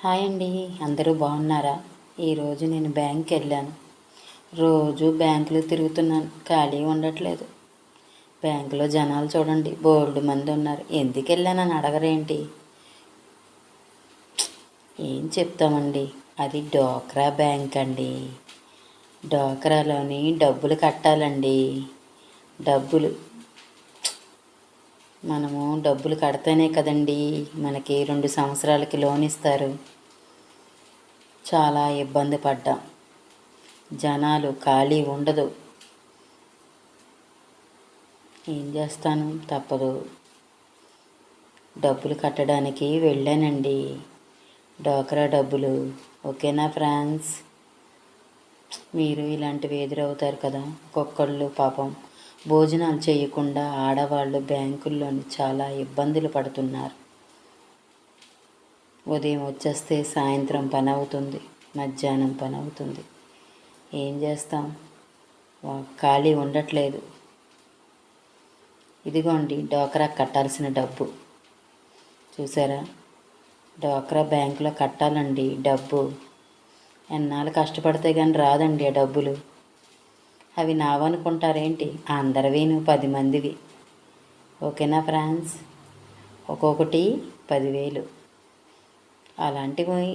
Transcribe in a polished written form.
Hi అండి. అందరూ బాగున్నారా? ఈరోజు నేను బ్యాంక్కి వెళ్ళాను. రోజు బ్యాంకులో తిరుగుతున్నాను, ఖాళీ ఉండట్లేదు. బ్యాంకులో జనాలు చూడండి, బోల్డు మంది ఉన్నారు. ఎందుకు వెళ్ళానని అడగరేంటి? ఏం చెప్తామండి, అది డోక్రా బ్యాంక్ అండి. డోక్రాలోని డబ్బులు కట్టాలండి. డబ్బులు మనము డబ్బులు కడితేనే కదండి మనకి 2 సంవత్సరాలకి లోన్ ఇస్తారు. చాలా ఇబ్బంది పడ్డాం. జనాలు ఖాళీ ఉండదు. ఏం చేస్తాను, తప్పదు. డబ్బులు కట్టడానికి వెళ్ళానండి. డోక్రా డబ్బులు. ఓకేనా ఫ్రెండ్స్? మీరు ఇలాంటివి ఎదురవుతారు కదా. ఒక్కొక్కళ్ళు పాపం భోజనాలు చేయకుండా ఆడవాళ్ళు బ్యాంకుల్లోని చాలా ఇబ్బందులు పడుతున్నారు. ఉదయం వచ్చేస్తే సాయంత్రం పని అవుతుంది, మధ్యాహ్నం పని అవుతుంది. ఏం చేస్తాం, ఖాళీ ఉండట్లేదు. ఇదిగోండి డోక్రా కట్టాల్సిన డబ్బు. చూసారా? డోక్రా బ్యాంకులో కట్టాలండి డబ్బు. ఎన్నాళ్ళు కష్టపడితే కానీ రాదండి ఆ డబ్బులు. అవి నావనుకుంటారేంటి? అందరివిను, 10 మందివి. ఓకేనా ఫ్రెండ్స్? ఒక్కొక్కటి 10,000. అలాంటివి